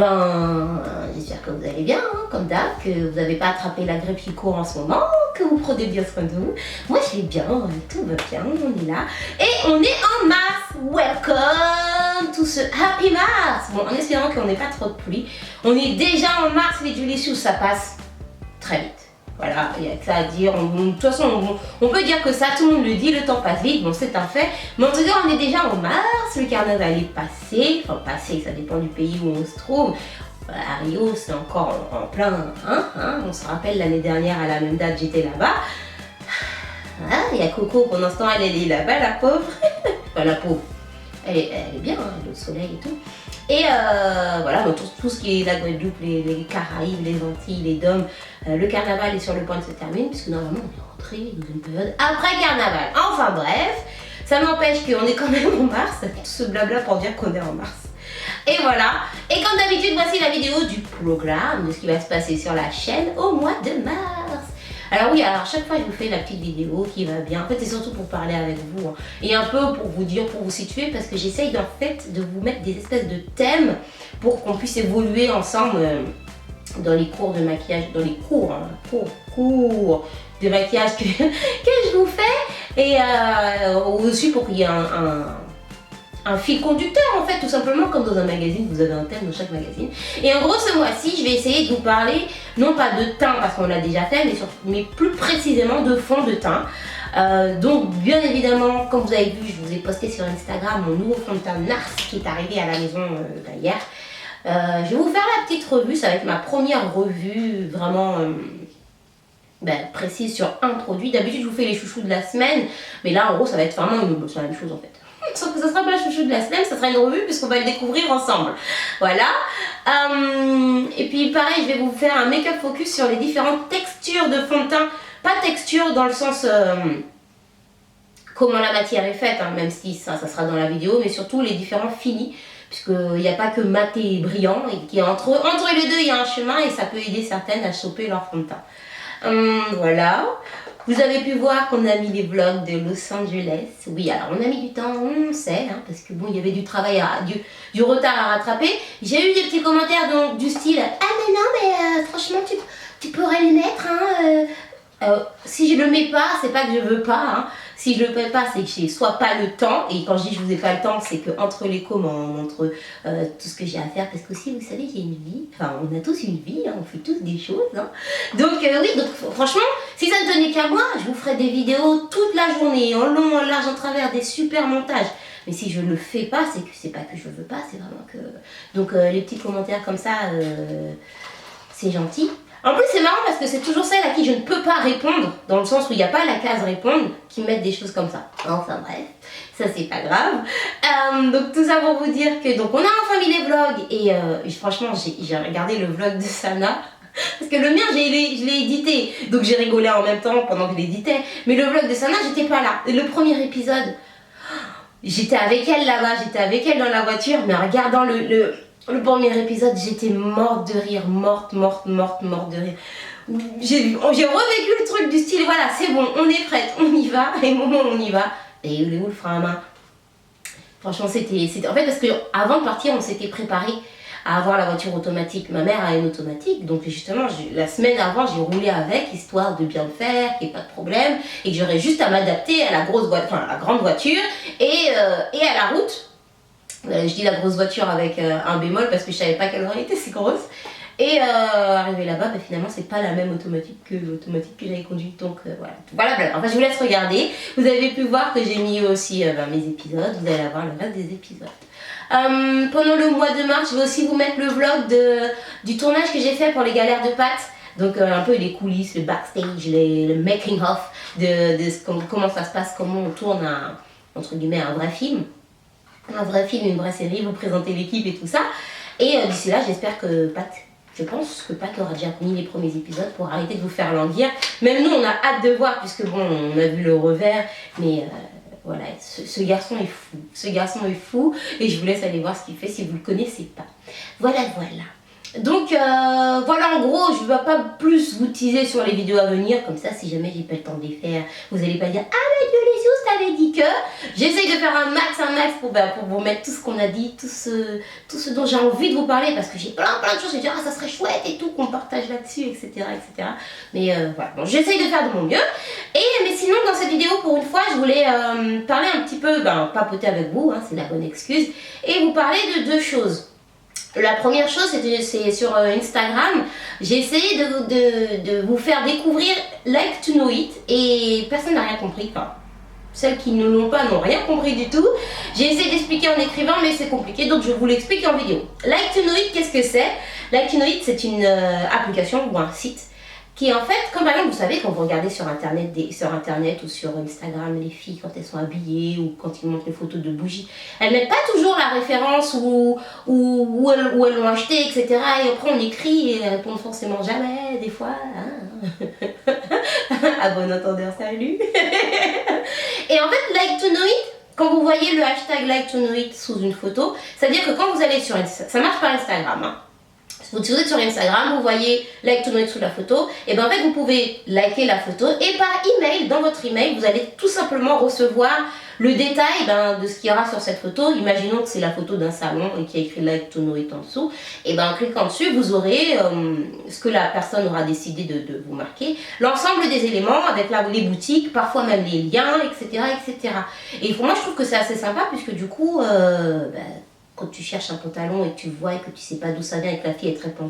j'espère que vous allez bien, hein, comme d'hab, que vous n'avez pas attrapé la grippe qui court en ce moment, que vous prenez bien soin de vous. Moi, je vais bien, tout va bien, on est là. Et on est en mars. Welcome to ce Happy Mars. Bon, en espérant qu'on n'ait pas trop de pluie. On est déjà en mars, les Julie, ça passe très vite. Voilà, il n'y a que ça à dire. De toute façon, on peut dire que ça, tout le monde le dit, le temps passe vite, bon, c'est un fait. Mais en tout cas, on est déjà en mars, le carnaval est passé. Enfin, passé, ça dépend du pays où on se trouve. À Rio, c'est encore en plein. On se rappelle, l'année dernière, à la même date, j'étais là-bas. Il y a Coco, pour l'instant, elle est là-bas, la pauvre. Enfin, la pauvre. Elle est bien, hein, elle est au soleil et tout. Et voilà, donc tout ce qui est la Guadeloupe, les Caraïbes, les Antilles, les Dômes, le carnaval est sur le point de se terminer, puisque normalement on est rentré dans une période après carnaval. Enfin bref, ça n'empêche qu'on est quand même en mars, tout ce blabla pour dire qu'on est en mars. Et voilà, et comme d'habitude, voici la vidéo du programme, de ce qui va se passer sur la chaîne au mois de mars. Alors oui, alors chaque fois je vous fais la petite vidéo qui va bien. En fait, c'est surtout pour parler avec vous hein, et un peu pour vous dire, pour vous situer, parce que j'essaye en fait de vous mettre des espèces de thèmes pour qu'on puisse évoluer ensemble dans les cours de maquillage, dans les cours, hein, cours de maquillage que je vous fais et aussi pour qu'il y ait un fil conducteur en fait, tout simplement comme dans un magazine, vous avez un thème dans chaque magazine. Et en gros ce mois-ci, je vais essayer de vous parler, non pas de teint parce qu'on l'a déjà fait, mais plus précisément de fond de teint. Donc bien évidemment, comme vous avez vu, je vous ai posté sur Instagram mon nouveau fond de teint Nars qui est arrivé à la maison hier. Je vais vous faire la petite revue, ça va être ma première revue vraiment précise sur un produit. D'habitude je vous fais les chouchous de la semaine, mais là en gros ça va être vraiment la même chose en fait. Sauf que ça sera pas la chouchou de la semaine, ça sera une revue puisqu'on va le découvrir ensemble. Voilà. Et puis pareil, je vais vous faire un make-up focus sur les différentes textures de fond de teint. Pas texture dans le sens comment la matière est faite, hein, même si ça sera dans la vidéo, mais surtout les différents finis. Puisqu'il n'y a pas que mat et brillant, et qui entre les deux il y a un chemin et ça peut aider certaines à choper leur fond de teint. Voilà. Vous avez pu voir qu'on a mis les vlogs de Los Angeles. Oui, alors on a mis du temps, on sait, hein, parce que bon, il y avait du travail, du retard à rattraper. J'ai eu des petits commentaires donc, du style « Ah mais non, mais franchement, tu pourrais le mettre, hein, si je le mets pas, c'est pas que je veux pas, hein. Si je le fais pas, c'est que j'ai soit pas le temps, et quand je dis je vous ai pas le temps, c'est que entre les commandes, entre tout ce que j'ai à faire, parce que aussi vous savez j'ai une vie, enfin on a tous une vie, hein, on fait tous des choses, hein. Donc oui, donc franchement, si ça ne tenait qu'à moi, je vous ferais des vidéos toute la journée, en long, en large, en travers, des super montages. Mais si je le fais pas, c'est pas que je veux pas, c'est vraiment que... Donc les petits commentaires comme ça, c'est gentil. En plus c'est marrant parce que c'est toujours celles à qui je ne peux pas répondre, dans le sens où il n'y a pas la case répondre, qui mettent des choses comme ça. Enfin bref, ça c'est pas grave. Donc tout ça pour vous dire que donc on a enfin mis les vlogs et franchement j'ai regardé le vlog de Sana. Parce que le mien, je l'ai édité, donc j'ai rigolé en même temps pendant que je l'éditais. Mais le vlog de Sana, j'étais pas là. Et le premier épisode, j'étais avec elle là-bas, j'étais avec elle dans la voiture, mais en regardant le premier épisode, j'étais morte de rire, morte de rire. J'ai revécu le truc du style, voilà, c'est bon, on est prête, on y va, et au moment où on y va, et il est où le frein à main? Franchement, c'était en fait, parce que avant de partir, on s'était préparé à avoir la voiture automatique. Ma mère a une automatique, donc justement, la semaine avant, j'ai roulé avec, histoire de bien le faire, qu'il n'y ait pas de problème, et que j'aurais juste à m'adapter à la grosse voiture, enfin, à la grande voiture, et à la route. Je dis la grosse voiture avec un bémol parce que je savais pas quelle heure elle était, c'est grosse. Et arrivé là-bas, finalement, c'est pas la même automatique que l'automatique que j'avais conduite. Donc voilà. Enfin, je vous laisse regarder. Vous avez pu voir que j'ai mis aussi mes épisodes. Vous allez avoir le reste des épisodes. Pendant le mois de mars, je vais aussi vous mettre le vlog du tournage que j'ai fait pour les galères de pâtes. Donc un peu les coulisses, le backstage, le making of comment ça se passe, comment on tourne entre guillemets un vrai film. Un vrai film, une vraie série, vous présentez l'équipe et tout ça. Et d'ici là, j'espère que Pat, je pense que Pat aura déjà mis les premiers épisodes pour arrêter de vous faire languir. Même nous, on a hâte de voir, puisque bon, on a vu le revers, mais voilà, ce garçon est fou. Ce garçon est fou, et je vous laisse aller voir ce qu'il fait si vous ne le connaissez pas. Voilà. Donc voilà, en gros, je ne vais pas plus vous teaser sur les vidéos à venir, comme ça, si jamais j'ai pas le temps de les faire, vous n'allez pas dire « Ah mais Julie, ta j'avais dit que j'essaye de faire un max pour vous mettre tout ce qu'on a dit, tout ce dont j'ai envie de vous parler, parce que j'ai plein de choses, je me dis ah ça serait chouette et tout qu'on partage là-dessus, etc. Mais voilà, bon, j'essaye de faire de mon mieux. Mais sinon dans cette vidéo pour une fois je voulais parler un petit peu, papoter avec vous, hein, c'est la bonne excuse, et vous parler de deux choses. La première chose, c'est sur Instagram, j'ai essayé de vous faire découvrir Like to Know It et personne n'a rien compris. Enfin, celles qui ne l'ont pas n'ont rien compris du tout. J'ai essayé d'expliquer en écrivant, mais c'est compliqué, donc je vous l'explique en vidéo. Like to Know It, qu'est-ce que c'est? Like to Know It, c'est une application ou un site qui en fait, comme par exemple, vous savez, quand vous regardez sur internet ou sur Instagram, les filles, quand elles sont habillées ou quand ils montrent les photos de bougies, elles mettent pas toujours la référence où elles l'ont acheté, etc. Et après, on écrit et elles répondent forcément jamais, des fois. Hein. À bon entendeur, salut. Et en fait, Like to Know It, quand vous voyez le hashtag Like to Know It sous une photo, c'est-à-dire que quand vous allez sur Instagram, ça marche par Instagram, hein. Si vous êtes sur Instagram, vous voyez Like to Know It sous la photo, et bien en fait vous pouvez liker la photo et par email, dans votre email, vous allez tout simplement recevoir le détail de ce qu'il y aura sur cette photo. Imaginons que c'est la photo d'un salon et qu'il y a écrit Like to Know It en dessous, et bien en cliquant dessus, vous aurez ce que la personne aura décidé de vous marquer, l'ensemble des éléments avec les boutiques, parfois même les liens, etc. Et pour moi je trouve que c'est assez sympa puisque du coup, quand tu cherches un pantalon et que tu vois et que tu sais pas d'où ça vient et que la fille elle te répond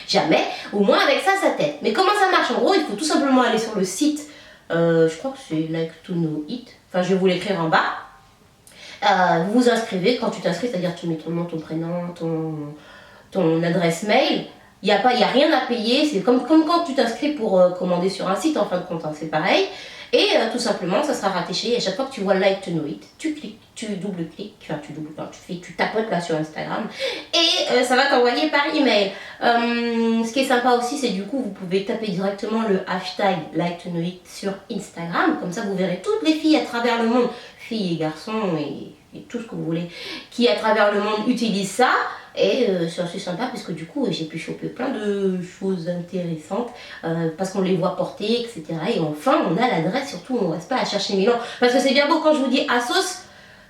jamais, au moins avec ça t'aide. Mais comment ça marche? En gros, il faut tout simplement aller sur le site, je crois que c'est Like to Know It, enfin je vais vous l'écrire en bas. Vous vous inscrivez, quand tu t'inscris, c'est-à-dire tu mets ton nom, ton prénom, ton adresse mail. Il n'y a rien à payer, c'est comme quand tu t'inscris pour commander sur un site, en fin de compte, hein, c'est pareil. Et tout simplement, ça sera rattaché. Et à chaque fois que tu vois Like to Know It, tu cliques, tu double-cliques, tu tapotes là sur Instagram et ça va t'envoyer par email. Ce qui est sympa aussi, c'est du coup, vous pouvez taper directement le hashtag Like to Know It sur Instagram. Comme ça, vous verrez toutes les filles à travers le monde, filles et garçons et tout ce que vous voulez, qui à travers le monde utilisent ça. Et c'est assez sympa parce que du coup j'ai pu choper plein de choses intéressantes parce qu'on les voit porter, etc. Et enfin on a l'adresse, surtout on ne reste pas à chercher Milan. Parce que c'est bien beau quand je vous dis Asos,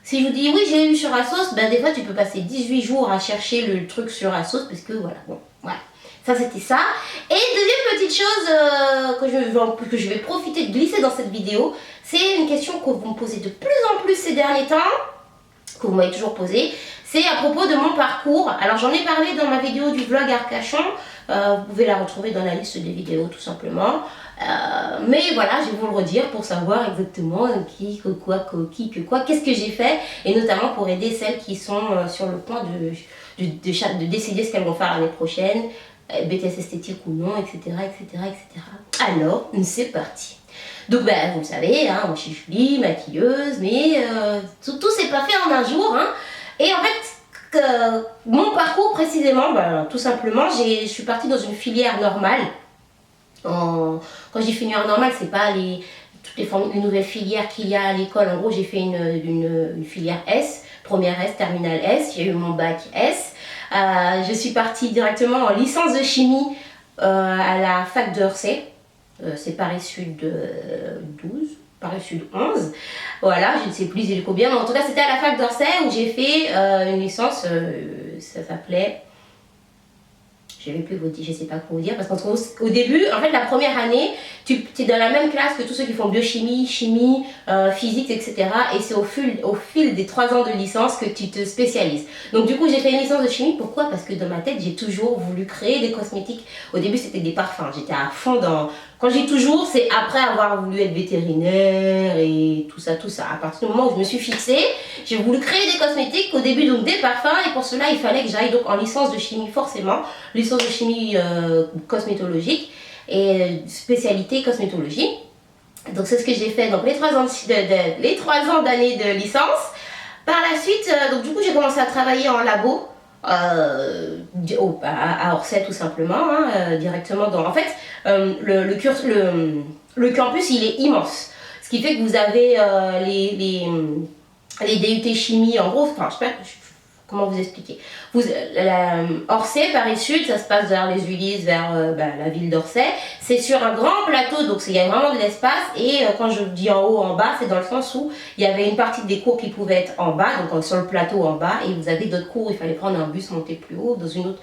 si je vous dis oui j'ai eu sur Asos, des fois tu peux passer 18 jours à chercher le truc sur Asos parce que voilà, bon, voilà. Ça c'était ça. Et deuxième petite chose que je vais profiter de glisser dans cette vidéo, c'est une question que vous me posez de plus en plus ces derniers temps, que vous m'avez toujours posée. C'est à propos de mon parcours. Alors j'en ai parlé dans ma vidéo du vlog Arcachon. Vous pouvez la retrouver dans la liste des vidéos tout simplement. Mais voilà, je vais vous le redire pour savoir exactement qu'est-ce que j'ai fait. Et notamment pour aider celles qui sont sur le point de décider ce qu'elles vont faire l'année prochaine. BTS esthétique ou non, etc. Alors, c'est parti. Donc vous le savez, hein, moi je suis Julie, maquilleuse, mais tout s'est pas fait en un jour. Hein. Et en fait, mon parcours précisément, tout simplement, je suis partie dans une filière normale. Quand je dis filière normale, c'est pas toutes les nouvelles filières qu'il y a à l'école. En gros, j'ai fait une filière S, première S, terminale S, j'ai eu mon bac S. Je suis partie directement en licence de chimie à la fac d'Orsay. C'est Paris Sud 12. Paris Sud 11, voilà, je ne sais plus combien, mais en tout cas c'était à la fac d'Orsay où j'ai fait une licence, ça s'appelait, je ne sais pas comment vous dire, parce qu'au début, en fait la première année, tu es dans la même classe que tous ceux qui font biochimie, chimie, physique, etc. Et c'est au fil des 3 ans de licence que tu te spécialises. Donc du coup j'ai fait une licence de chimie, pourquoi? Parce que dans ma tête j'ai toujours voulu créer des cosmétiques. Au début c'était des parfums, j'étais à fond dans... Quand je dis toujours, c'est après avoir voulu être vétérinaire et tout ça. À partir du moment où je me suis fixée, j'ai voulu créer des cosmétiques, au début donc des parfums, et pour cela il fallait que j'aille donc en licence de chimie forcément, licence de chimie cosmétologique et spécialité cosmétologie. Donc c'est ce que j'ai fait donc les 3 ans d'année de licence. Par la suite, donc du coup j'ai commencé à travailler en labo. À Orsay tout simplement, hein, directement dans... En fait, le campus il est immense, ce qui fait que vous avez les DUT chimie, en gros, enfin je sais pas comment vous expliquer. Orsay, Paris Sud, ça se passe vers les Ulysses, vers la ville d'Orsay. C'est sur un grand plateau, donc il y a vraiment de l'espace. Et quand je dis en haut, en bas, c'est dans le sens où il y avait une partie des cours qui pouvait être en bas, donc sur le plateau en bas, et vous avez d'autres cours où il fallait prendre un bus, monter plus haut, dans une autre,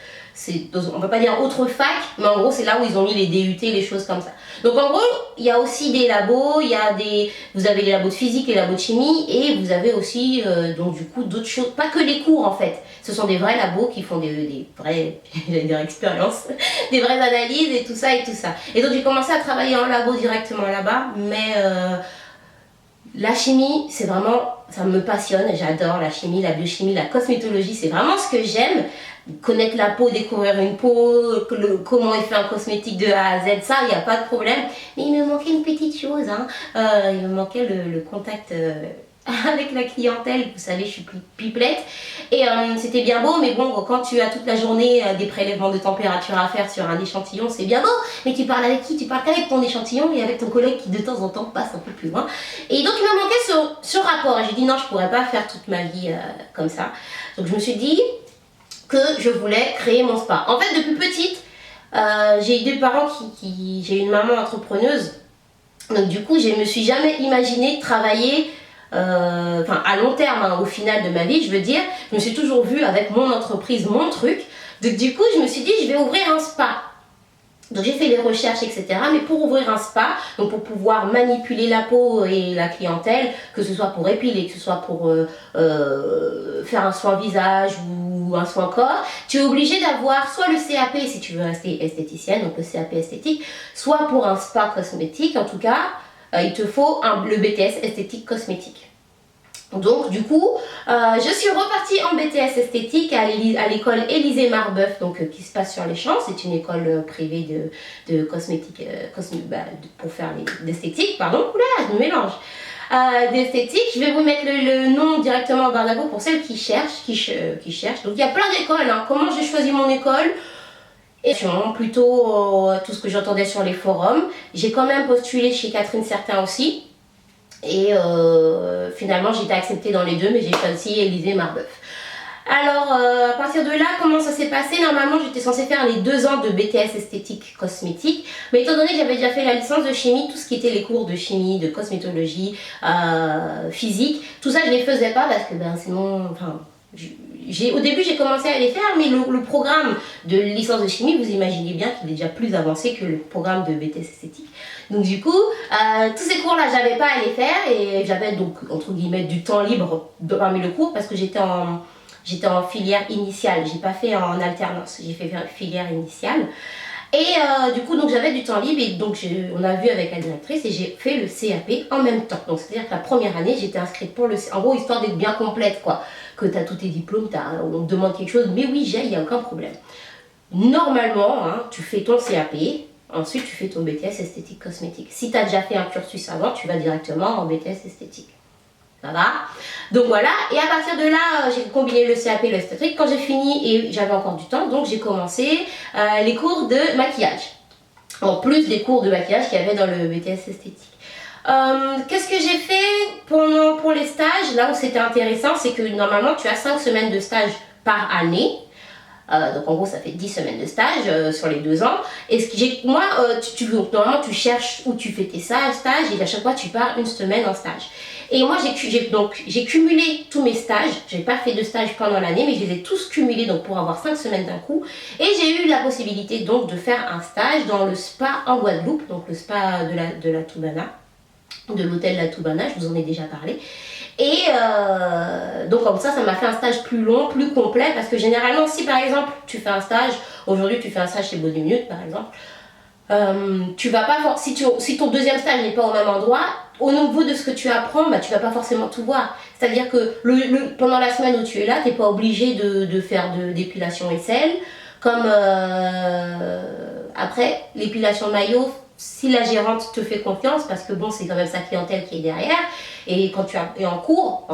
on peut pas dire autre fac, mais en gros c'est là où ils ont mis les DUT, les choses comme ça. Donc en gros, il y a aussi des labos, vous avez les labos de physique, les labos de chimie, et vous avez aussi donc du coup d'autres choses, pas que les cours en fait. Ce sont des vrais labos qui font des vraies expériences, des vraies analyses et tout ça et tout ça. Et donc j'ai commencé à travailler en labo directement là-bas, mais la chimie, c'est vraiment, ça me passionne, j'adore la chimie, la biochimie, la cosmétologie, c'est vraiment ce que j'aime. Connaître la peau, découvrir une peau, comment il fait un cosmétique de A à Z, ça, il n'y a pas de problème. Mais il me manquait une petite chose, hein. Il me manquait le contact avec la clientèle, vous savez, je suis pipelette. Et c'était bien beau, mais bon, quand tu as toute la journée des prélèvements de température à faire sur un échantillon, c'est bien beau. Mais tu parles avec qui? Tu parles qu'avec ton échantillon et avec ton collègue qui de temps en temps passe un peu plus loin. Et donc il me manquait ce rapport. Et j'ai dit non, je ne pourrais pas faire toute ma vie comme ça. Donc je me suis dit que je voulais créer mon spa. En fait, depuis petite, j'ai eu des parents j'ai une maman entrepreneuse. Donc du coup, je ne me suis jamais imaginée travailler à long terme, hein, au final de ma vie, je veux dire. Je me suis toujours vue avec mon entreprise, mon truc. Donc du coup, je me suis dit, je vais ouvrir un spa. Donc j'ai fait des recherches, etc. Mais pour ouvrir un spa, donc pour pouvoir manipuler la peau et la clientèle, que ce soit pour épiler, que ce soit pour faire un soin visage ou un soin corps, tu es obligé d'avoir soit le CAP si tu veux rester esthéticienne, donc le CAP esthétique, soit pour un spa cosmétique, en tout cas, il te faut le BTS esthétique cosmétique. Donc du coup, je suis repartie en BTS esthétique à l'école Élisée Marbeuf, donc qui se passe sur les Champs. C'est une école privée de cosmétique, pour faire d'esthétique, pardon. Oula, je me mélange. D'esthétique, je vais vous mettre le nom directement en barre d'infos pour celles qui cherchent, Donc il y a plein d'écoles, hein. Comment j'ai choisi mon école? Et plutôt tout ce que j'entendais sur les forums. J'ai quand même postulé chez Catherine Certain aussi. Et finalement j'ai été acceptée dans les deux, mais j'ai choisi Élisée Marbeuf. Alors à partir de là, comment ça s'est passé? Normalement j'étais censée faire les 2 ans de BTS esthétique cosmétique, mais étant donné que j'avais déjà fait la licence de chimie, tout ce qui était les cours de chimie, de cosmétologie, physique, tout ça je les faisais pas parce que sinon, au début j'ai commencé à les faire, mais le programme de licence de chimie, vous imaginez bien qu'il est déjà plus avancé que le programme de BTS esthétique. Donc du coup, tous ces cours là j'avais pas à les faire, et j'avais donc entre guillemets du temps libre parmi le cours parce que j'étais en filière initiale, j'ai pas fait en alternance, j'ai fait filière initiale. Et du coup, donc j'avais du temps libre, et donc on a vu avec la directrice et j'ai fait le CAP en même temps. Donc c'est-à-dire que la première année, j'étais inscrite pour en gros, histoire d'être bien complète, quoi. Que tu as tous tes diplômes, on te demande quelque chose, mais oui, il n'y a aucun problème. Normalement, hein, tu fais ton CAP, ensuite tu fais ton BTS esthétique cosmétique. Si tu as déjà fait un cursus avant, tu vas directement en BTS esthétique. Ça va? Donc voilà, et à partir de là, j'ai combiné le CAP et l'esthétique. Quand j'ai fini et j'avais encore du temps, donc j'ai commencé les cours de maquillage. En plus des cours de maquillage qu'il y avait dans le BTS esthétique. Qu'est-ce que j'ai fait pour les stages? Là où c'était intéressant, c'est que normalement tu as 5 semaines de stage par année. Donc en gros ça fait 10 semaines de stage sur les 2 ans. Et normalement tu cherches où tu fais tes stages, et à chaque fois tu pars 1 semaine en stage. Et moi j'ai cumulé tous mes stages. J'ai pas fait de stage pendant l'année, mais je les ai tous cumulés donc pour avoir 5 semaines d'un coup. Et j'ai eu la possibilité donc de faire un stage dans le spa en Guadeloupe, donc le spa de la Toubana, de l'hôtel La Toubana, je vous en ai déjà parlé. Et donc comme ça m'a fait un stage plus long, plus complet, parce que généralement si par exemple tu fais un stage, aujourd'hui tu fais un stage chez Body Minute par exemple, tu vas pas si ton deuxième stage n'est pas au même endroit, au niveau de ce que tu apprends, tu vas pas forcément tout voir. C'est-à-dire que pendant la semaine où tu es là, tu n'es pas obligé de faire d'épilation aisselle, comme après l'épilation maillot, si la gérante te fait confiance, parce que bon, c'est quand même sa clientèle qui est derrière, et quand tu es en cours,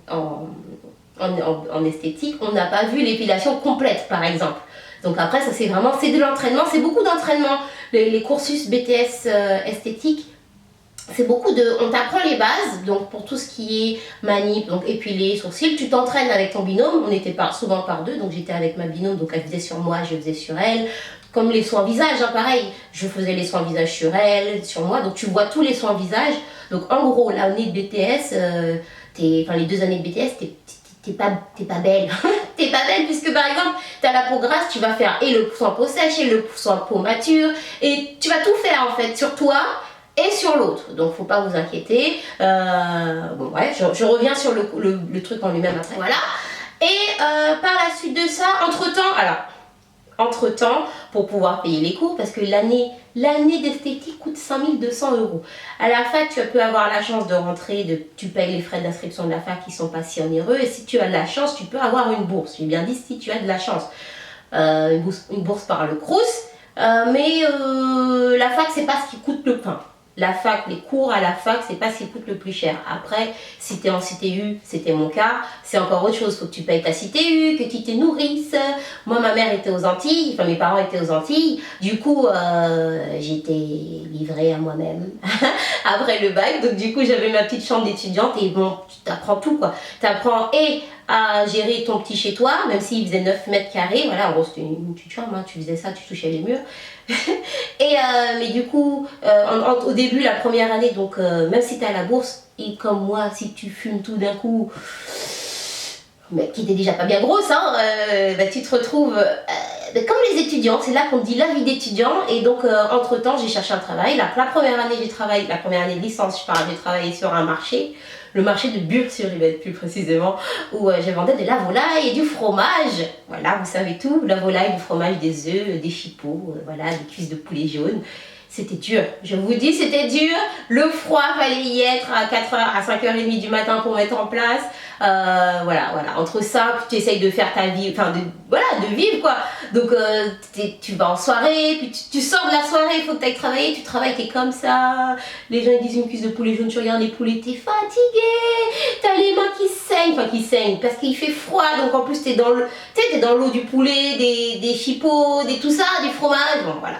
en esthétique, on n'a pas vu l'épilation complète, par exemple. Donc après, ça c'est de l'entraînement, c'est beaucoup d'entraînement. Les cursus BTS esthétique, c'est beaucoup de... On t'apprend les bases, donc pour tout ce qui est manip, donc épiler, sourcils, tu t'entraînes avec ton binôme, on était souvent par deux, donc j'étais avec ma binôme, donc elle faisait sur moi, je faisais sur elle. Comme les soins visage, hein, pareil, je faisais les soins visage sur elle, sur moi, donc tu vois tous les soins visage. Donc en gros, l'année de BTS, enfin les 2 années de BTS, t'es pas belle. T'es pas belle puisque par exemple, t'as la peau grasse, tu vas faire et le soin peau sèche et le soin peau mature, et tu vas tout faire en fait sur toi et sur l'autre, donc faut pas vous inquiéter. Bon ouais, je reviens sur le truc en lui-même après, voilà. Et par la suite de ça, entre temps, pour pouvoir payer les cours, parce que l'année d'esthétique coûte 5200 €. À la fac, tu peux avoir la chance de rentrer, tu payes les frais d'inscription de la fac qui sont pas si onéreux, et si tu as de la chance, tu peux avoir une bourse. J'ai bien dit si tu as de la chance. Une bourse par le Crous, mais la fac, c'est pas ce qui coûte le pain. La fac, les cours à la fac, c'est pas ce qui coûte le plus cher. Après, si tu es en CTU, c'était mon cas, c'est encore autre chose. Faut que tu payes ta CTU, que tu te nourrisses. Moi, ma mère était aux Antilles, enfin mes parents étaient aux Antilles. Du coup, j'étais livrée à moi-même après le bac. Donc du coup, j'avais ma petite chambre d'étudiante et bon, tu t'apprends tout quoi. Tu apprends et à gérer ton petit chez toi, même s'il faisait 9 mètres carrés. Voilà, en gros, c'était une petite chambre, hein, tu faisais ça, tu touchais les murs. Et mais du coup, au début, la première année, donc même si tu es à la bourse, et comme moi, si tu fumes tout d'un coup, mais qui était déjà pas bien grosse, hein, bah, tu te retrouves comme les étudiants. C'est là qu'on te dit la vie d'étudiant. Et donc, entre-temps, j'ai cherché un travail. La première année, la première année de licence, j'ai travaillé sur un marché. Le marché de Bure-sur-Yvette plus précisément, où je vendais de la volaille et du fromage. Voilà, vous savez tout, la volaille, du fromage, des œufs, des chipots, voilà, des cuisses de poulet jaune. C'était dur, je vous dis, c'était dur. Le froid, fallait y être à 4h, à 5h30 du matin pour mettre en place. Voilà, entre ça, puis tu essayes de faire ta vie, enfin, de vivre quoi. Donc, tu vas en soirée, puis tu sors de la soirée, il faut que tu ailles travailler, tu travailles, t'es comme ça. Les gens ils disent une cuisse de poulet jaune, tu regardes les poulets, t'es fatigué, t'as les mains qui saignent, parce qu'il fait froid, donc en plus t'es dans l'eau du poulet, des chipots, tout ça, du fromage, bon voilà.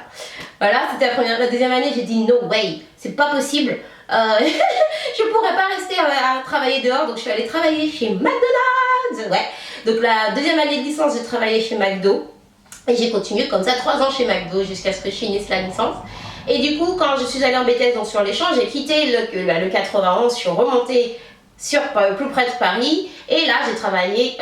Voilà, c'était la deuxième année, j'ai dit no way, c'est pas possible. Je pourrais pas rester à travailler dehors, donc je suis allée travailler chez McDonald's. Ouais. Donc la deuxième année de licence, j'ai travaillé chez McDo. Et j'ai continué comme ça 3 ans chez McDo jusqu'à ce que je finisse la licence. Et du coup, quand je suis allée en BTS, donc sur les champs, j'ai quitté le 91, je suis remontée plus près de Paris. Et là, j'ai travaillé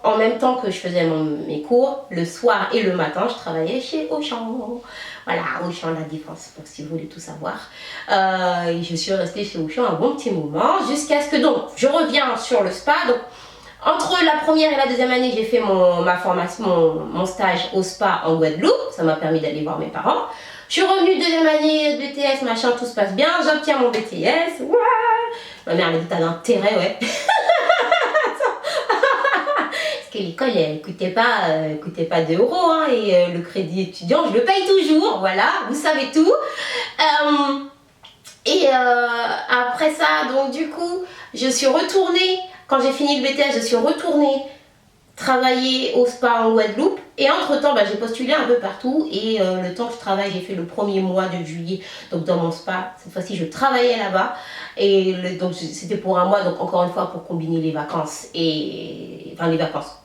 en même temps que je faisais mes cours, le soir et le matin, je travaillais chez Auchan. Voilà, Auchan La Défense, pour si vous voulez tout savoir. Et je suis restée chez Auchan un bon petit moment, jusqu'à ce que, donc, je reviens sur le spa. Donc, entre la première et la deuxième année, j'ai fait mon stage au spa en Guadeloupe. Ça m'a permis d'aller voir mes parents. Je suis revenue deuxième année de BTS, machin, tout se passe bien. J'obtiens mon BTS. Ouah, ma mère elle dit t'as d'intérêt, ouais. Parce que l'école elle coûtait pas 2 €, hein, et le crédit étudiant je le paye toujours, voilà, vous savez tout. Après ça, donc du coup, je suis retournée, quand j'ai fini le BTS, je suis retournée travailler au spa en Guadeloupe. Et entre temps, j'ai postulé un peu partout. Et le temps que je travaille, j'ai fait le premier mois de juillet. Donc dans mon spa, cette fois-ci, je travaillais là-bas. Et donc c'était pour un mois, donc encore une fois, pour combiner les vacances.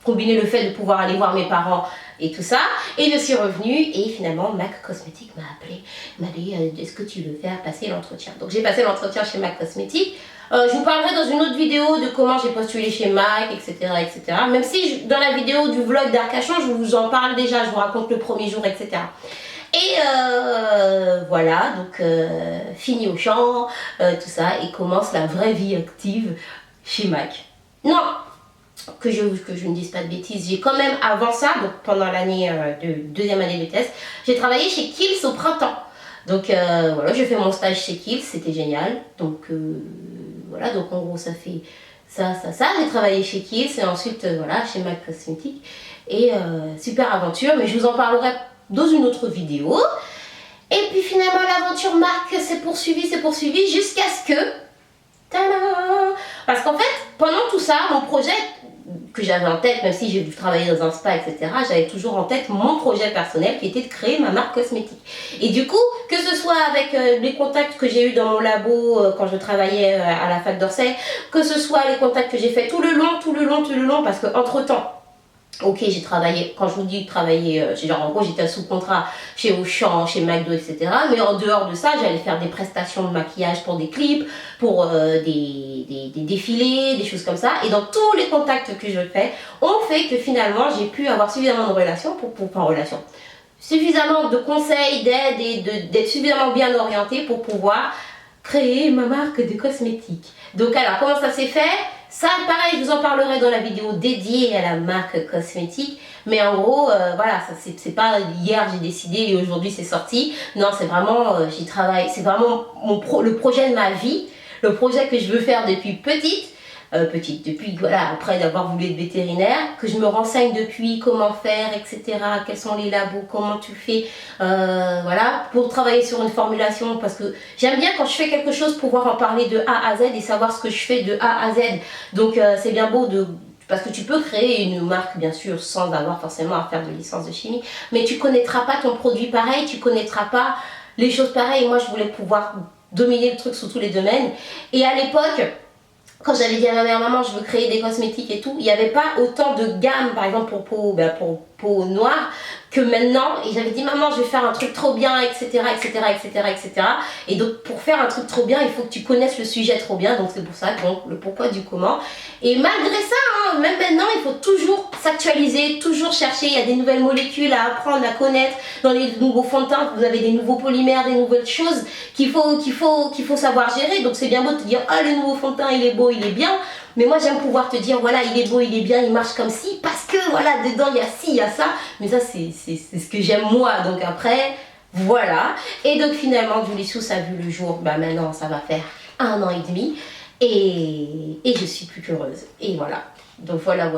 Combiner le fait de pouvoir aller voir mes parents et tout ça. Et je suis revenue et finalement, MAC Cosmétiques m'a appelé. M'a dit, est-ce que tu veux faire passer l'entretien? Donc j'ai passé l'entretien chez MAC Cosmétiques. Je vous parlerai dans une autre vidéo de comment j'ai postulé chez MAC, etc. etc. Même si dans la vidéo du vlog d'Arcachon, je vous en parle déjà, je vous raconte le premier jour, etc. Et voilà, donc fini au champ, tout ça, et commence la vraie vie active chez MAC. Non, que je ne dise pas de bêtises, j'ai quand même avant ça, donc pendant l'année deuxième année de BTS, j'ai travaillé chez Kiehl's au printemps. Donc voilà, j'ai fait mon stage chez Kiehl's, c'était génial. Donc voilà, donc en gros ça fait ça. J'ai travaillé chez Kiehl's et ensuite voilà, chez MAC Cosmétiques. Et super aventure, mais je vous en parlerai dans une autre vidéo. Et puis finalement l'aventure MAC s'est poursuivie jusqu'à ce que... Tadam! Parce qu'en fait, pendant tout ça, mon projet que j'avais en tête, même si j'ai travaillé dans un spa, etc., j'avais toujours en tête mon projet personnel qui était de créer ma marque cosmétique. Et du coup, que ce soit avec les contacts que j'ai eu dans mon labo quand je travaillais à la fac d'Orsay, que ce soit les contacts que j'ai fait tout le long, parce que entre temps, ok, j'ai travaillé, quand je vous dis travailler, genre en gros j'étais sous contrat chez Auchan, chez McDo, etc. Mais en dehors de ça, j'allais faire des prestations de maquillage pour des clips, pour des défilés, des choses comme ça. Et dans tous les contacts que je fais, ont fait que finalement j'ai pu avoir suffisamment de relations suffisamment de conseils, d'aide et d'être suffisamment bien orientée pour pouvoir créer ma marque de cosmétiques. Donc alors, comment ça s'est fait? Ça, pareil, je vous en parlerai dans la vidéo dédiée à la marque cosmétique. Mais en gros, voilà, ça c'est pas hier j'ai décidé et aujourd'hui c'est sorti. Non, c'est vraiment, j'y travaille. C'est vraiment le projet de ma vie, le projet que je veux faire depuis petite. Depuis, voilà, après d'avoir voulu être vétérinaire, que je me renseigne depuis comment faire, etc., quels sont les labos, comment tu fais, voilà, pour travailler sur une formulation, parce que j'aime bien quand je fais quelque chose pouvoir en parler de A à Z et savoir ce que je fais de A à Z. Donc c'est bien beau parce que tu peux créer une marque, bien sûr, sans avoir forcément à faire de licence de chimie, mais tu connaîtras pas ton produit pareil, tu connaîtras pas les choses pareilles. Moi, je voulais pouvoir dominer le truc sous tous les domaines. Et à l'époque, quand j'avais dit à ma mère, maman, je veux créer des cosmétiques et tout, il n'y avait pas autant de gamme, par exemple pour peau noire, que maintenant. Et j'avais dit, maman, je vais faire un truc trop bien, etc., etc., etc., etc. Et donc, pour faire un truc trop bien, il faut que tu connaisses le sujet trop bien. Donc, c'est pour ça, donc, le pourquoi du comment. Et malgré ça, hein, même maintenant, il faut toujours s'actualiser, toujours chercher. Il y a des nouvelles molécules à apprendre, à connaître. Dans les nouveaux fonds de teint, vous avez des nouveaux polymères, des nouvelles choses qu'il faut savoir gérer. Donc, c'est bien beau de te dire, ah, le nouveau fond de teint, il est beau, il est bien. Mais moi, j'aime pouvoir te dire, voilà, il est beau, il est bien, il marche comme ci, parce que, voilà, dedans, il y a ci, il y a ça. Mais ça, c'est ce que j'aime moi. Donc après, voilà. Et donc, finalement, Julissous a vu le jour. Bah, maintenant, ça va faire 1 an et demi. Et je suis plus qu'heureuse. Et voilà. Donc, voilà.